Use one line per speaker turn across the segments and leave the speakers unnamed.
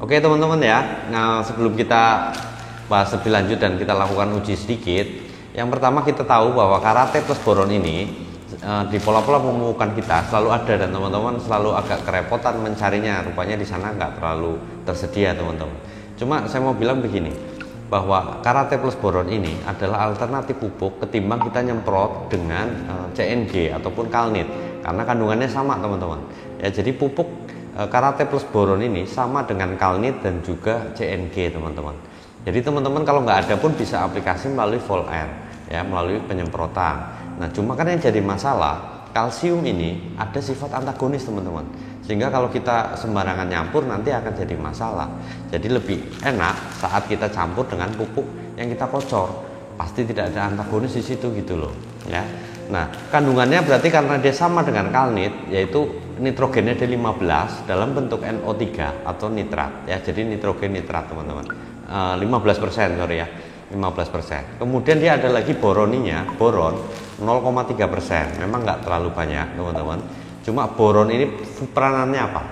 Oke teman-teman ya, nah sebelum kita bahas lebih lanjut dan kita lakukan uji sedikit, yang pertama kita tahu bahwa karate plus boron ini di pola-pola pemupukan kita selalu ada dan teman-teman selalu agak kerepotan mencarinya. Rupanya di sana nggak terlalu tersedia teman-teman. Cuma saya mau bilang begini, bahwa karate plus boron ini adalah alternatif pupuk ketimbang kita nyemprot dengan CNG ataupun kalnit, karena kandungannya sama teman-teman. Ya, jadi pupuk karate plus boron ini sama dengan kalnit dan juga CNG teman-teman. Jadi teman-teman kalau nggak ada pun bisa aplikasi melalui Volt Air, ya, melalui penyemprotan. Nah cuma kan yang jadi masalah, kalsium ini ada sifat antagonis teman-teman, sehingga kalau kita sembarangan nyampur nanti akan jadi masalah. Jadi lebih enak saat kita campur dengan pupuk yang kita kocor, pasti tidak ada antagonis di situ gitu loh ya. Nah kandungannya berarti karena dia sama dengan kalnit, yaitu nitrogennya D15 dalam bentuk NO3 atau nitrat ya. Jadi nitrogen nitrat teman-teman, 15% sorry ya, 15%. Kemudian dia ada lagi boroninya, boron 0,3%. Memang nggak terlalu banyak teman-teman. Cuma boron ini peranannya apa?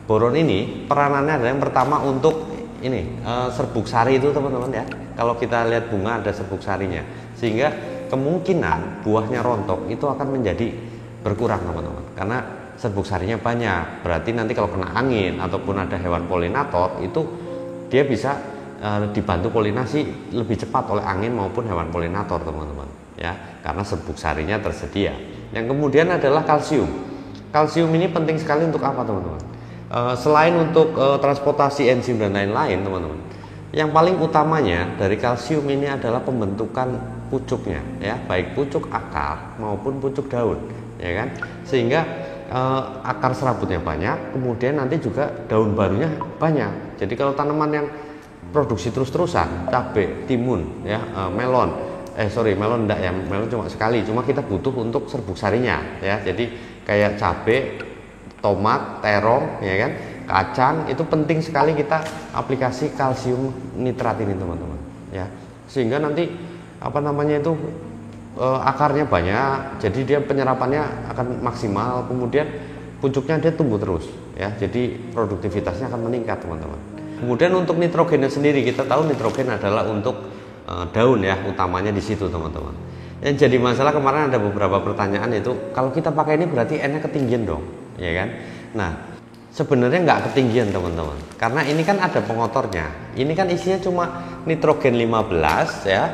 Boron ini peranannya adalah yang pertama untuk ini serbuk sari itu teman-teman ya. Kalau kita lihat bunga ada serbuk sarinya, sehingga kemungkinan buahnya rontok itu akan menjadi berkurang teman-teman, karena serbuk sarinya banyak. Berarti nanti kalau kena angin ataupun ada hewan polinator itu dia bisa dibantu polinasi lebih cepat oleh angin maupun hewan polinator teman-teman ya, karena serbuk sarinya tersedia. Yang kemudian adalah kalsium. Kalsium ini penting sekali untuk apa teman-teman? Selain untuk transportasi enzim dan lain-lain teman-teman, yang paling utamanya dari kalsium ini adalah pembentukan pucuknya ya, baik pucuk akar maupun pucuk daun ya kan, sehingga akar serabutnya banyak, kemudian nanti juga daun barunya banyak. Jadi kalau tanaman yang produksi terus-terusan, cabai, timun ya, melon melon enggak ya, melon cuma sekali, cuma kita butuh untuk serbuk sarinya ya. Jadi kayak cabai, tomat, terong ya kan, kacang, itu penting sekali kita aplikasi kalsium nitrat ini teman-teman ya, sehingga nanti apa namanya itu akarnya banyak, jadi dia penyerapannya akan maksimal, kemudian pucuknya dia tumbuh terus ya, jadi produktivitasnya akan meningkat teman-teman. Kemudian untuk nitrogennya sendiri, kita tahu nitrogen adalah untuk daun ya, utamanya di situ teman-teman. Yang jadi masalah kemarin ada beberapa pertanyaan, itu kalau kita pakai ini berarti N-nya ketinggian dong ya kan. Nah sebenarnya nggak ketinggian teman-teman, karena ini kan ada pengotornya. Ini kan isinya cuma nitrogen 15 ya,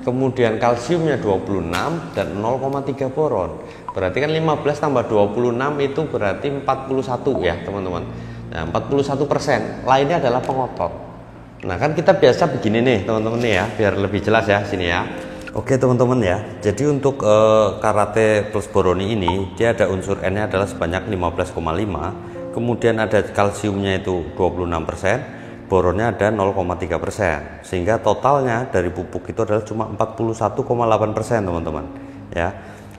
kemudian kalsiumnya 26 dan 0,3 boron. Berarti kan 15 tambah 26 itu berarti 41 ya teman-teman. Nah 41%, lainnya adalah pengotor. Nah kan kita biasa begini nih teman-teman nih ya, biar lebih jelas ya sini ya. Oke teman-teman ya, jadi untuk karate plus boroni ini dia ada unsur N-nya adalah sebanyak 15,5, kemudian ada kalsiumnya itu 26%, boronnya ada 0,3%, sehingga totalnya dari pupuk itu adalah cuma 41,8% teman-teman ya.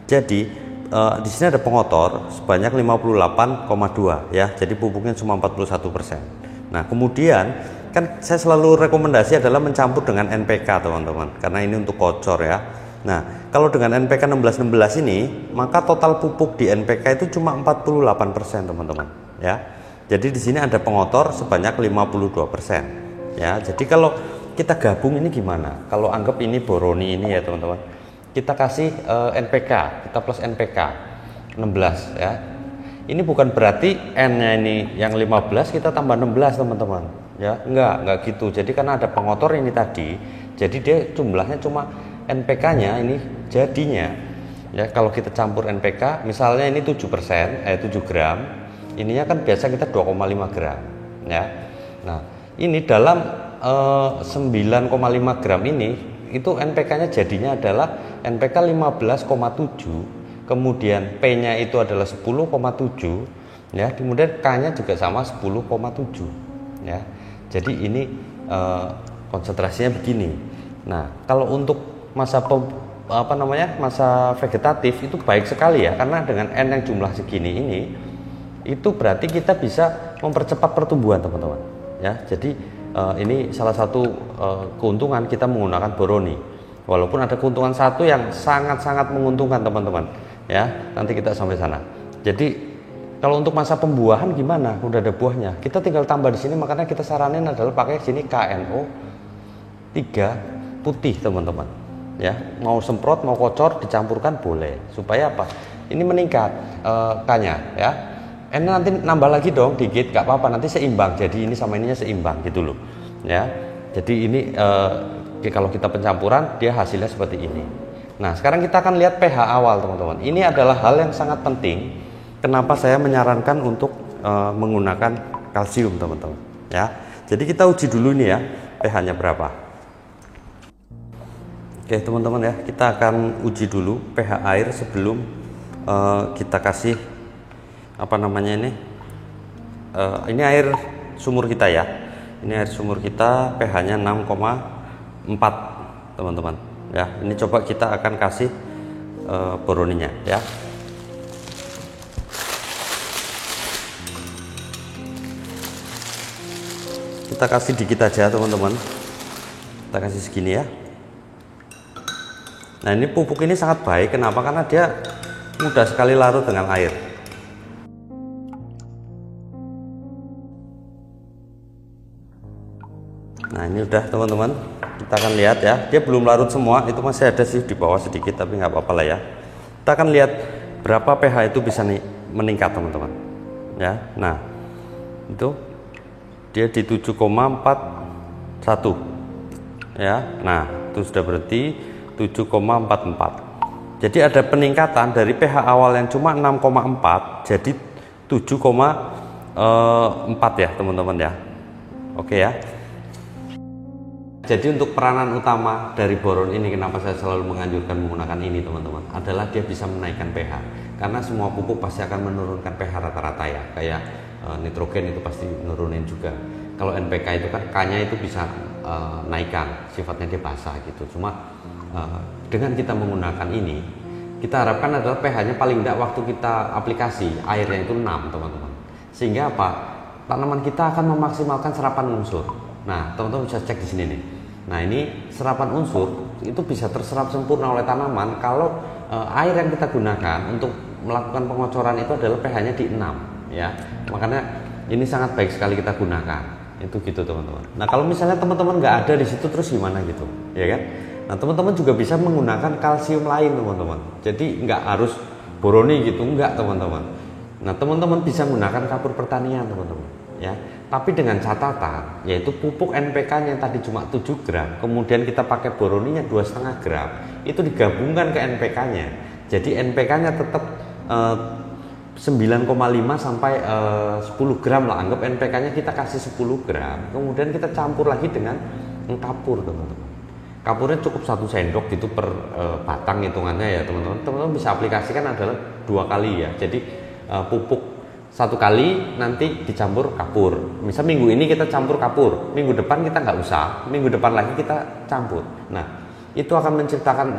Jadi di sini ada pengotor sebanyak 58,2 ya, jadi pupuknya cuma 41%. Nah kemudian kan saya selalu rekomendasi adalah mencampur dengan NPK teman-teman, karena ini untuk kocor ya. Nah kalau dengan NPK 1616 ini, maka total pupuk di NPK itu cuma 48% teman-teman ya. Jadi di sini ada pengotor sebanyak 52% ya. Jadi kalau kita gabung ini gimana? Kalau anggap ini boroni ini ya teman-teman, kita kasih NPK, kita plus NPK 16 ya. Ini bukan berarti N-nya ini yang 15 kita tambah 16 teman-teman ya, enggak gitu. Jadi karena ada pengotor ini tadi, jadi dia jumlahnya cuma NPK-nya ini jadinya ya. Kalau kita campur NPK misalnya ini 7%, 7 gram, ininya kan biasa kita 2,5 gram ya. Nah ini dalam 9,5 gram ini, itu NPK-nya jadinya adalah NPK 15,7, kemudian P-nya itu adalah 10,7 ya, kemudian K-nya juga sama 10,7 ya. Jadi ini konsentrasinya begini. Nah kalau untuk masa masa vegetatif itu baik sekali ya, karena dengan N yang jumlah segini ini, itu berarti kita bisa mempercepat pertumbuhan teman-teman ya. Jadi ini salah satu keuntungan kita menggunakan boroni, walaupun ada keuntungan satu yang sangat-sangat menguntungkan teman-teman ya, nanti kita sampai sana. Jadi Kalau untuk masa pembuahan gimana? Udah ada buahnya. Kita tinggal tambah di sini, makanya kita saranin adalah pakai sini KNO 3 putih, teman-teman. Ya, mau semprot, mau kocor dicampurkan boleh. Supaya apa? Ini meningkat K-nya ya. Nanti nambah lagi dong dikit, gak apa-apa, nanti seimbang. Jadi ini sama ininya seimbang gitu loh. Ya. Jadi ini kalau kita pencampuran dia hasilnya seperti ini. Nah, sekarang kita akan lihat pH awal, teman-teman. Ini adalah hal yang sangat penting. Kenapa saya menyarankan untuk menggunakan kalsium, teman-teman. Ya, jadi kita uji dulu nih ya, pH-nya berapa. Oke, teman-teman ya, kita akan uji dulu pH air sebelum kita kasih apa namanya ini. Ini air sumur kita ya. Ini air sumur kita, pH-nya 6,4, teman-teman. Ya, ini coba kita akan kasih boroninya ya. Kita kasih dikit aja, teman-teman. Kita kasih segini ya. Nah, ini pupuk ini sangat baik. Kenapa? Karena dia mudah sekali larut dengan air. Nah, ini udah, teman-teman. Kita akan lihat ya. Dia belum larut semua. Itu masih ada sih di bawah sedikit, tapi nggak apa-apa lah ya. Kita akan lihat berapa pH itu bisa meningkat, teman-teman. Ya. Nah, itu dia di 7,41 ya. Nah, itu sudah berarti 7,44. Jadi ada peningkatan dari pH awal yang cuma 6,4 jadi 7,4 ya, teman-teman ya. Oke ya. Jadi untuk peranan utama dari boron ini, kenapa saya selalu menganjurkan menggunakan ini, teman-teman, adalah dia bisa menaikkan pH. Karena semua pupuk pasti akan menurunkan pH rata-rata ya. Kayak nitrogen itu pasti nurunin juga. Kalau NPK itu kan K-nya itu bisa naikkan, sifatnya dia basah gitu. Cuma dengan kita menggunakan ini, kita harapkan adalah pH-nya paling tidak waktu kita aplikasi airnya itu 6, teman-teman. Sehingga apa? Tanaman kita akan memaksimalkan serapan unsur. Nah, teman-teman bisa cek di sini nih. Nah, ini serapan unsur itu bisa terserap sempurna oleh tanaman kalau air yang kita gunakan untuk melakukan pengocoran itu adalah pH-nya di 6 ya. Makanya ini sangat baik sekali kita gunakan. Itu gitu, teman-teman. Nah, kalau misalnya teman-teman nggak ada di situ terus gimana gitu, ya kan? Nah, teman-teman juga bisa menggunakan kalsium lain, teman-teman. Jadi nggak harus boroni gitu, enggak, teman-teman. Nah, teman-teman bisa menggunakan kapur pertanian, teman-teman, ya. Tapi dengan catatan, yaitu pupuk NPK-nya yang tadi cuma 7 gram, kemudian kita pakai boroninya 2,5 gram, itu digabungkan ke NPK-nya. Jadi NPK-nya tetap 9,5 sampai 10 gram lah. Anggap NPK-nya kita kasih 10 gram, kemudian kita campur lagi dengan kapur, teman-teman. Kapurnya cukup 1 sendok gitu per batang hitungannya ya, teman-teman. Teman-teman bisa aplikasikan adalah 2 kali ya. Jadi pupuk 1 kali nanti dicampur kapur. Misal minggu ini kita campur kapur, minggu depan kita nggak usah, minggu depan lagi kita campur. Nah, itu akan menciptakan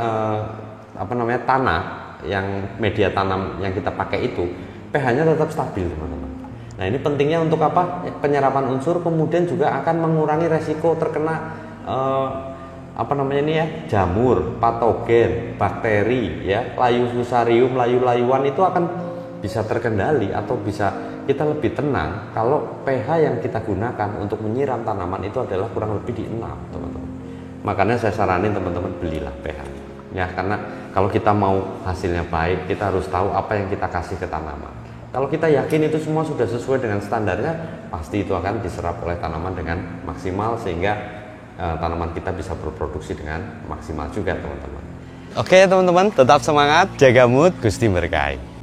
tanah yang media tanam yang kita pakai itu pH-nya tetap stabil, teman-teman. Nah, ini pentingnya untuk apa? Penyerapan unsur, kemudian juga akan mengurangi resiko terkena jamur, patogen, bakteri ya, layu fusarium, layu-layuan itu akan bisa terkendali atau bisa kita lebih tenang kalau pH yang kita gunakan untuk menyiram tanaman itu adalah kurang lebih di 6, teman-teman. Makanya saya saranin teman-teman belilah pH ya, karena kalau kita mau hasilnya baik, kita harus tahu apa yang kita kasih ke tanaman. Kalau kita yakin itu semua sudah sesuai dengan standarnya, pasti itu akan diserap oleh tanaman dengan maksimal sehingga tanaman kita bisa berproduksi dengan maksimal juga, teman-teman. Oke, teman-teman, tetap semangat, jaga mood, Gusti berkahi.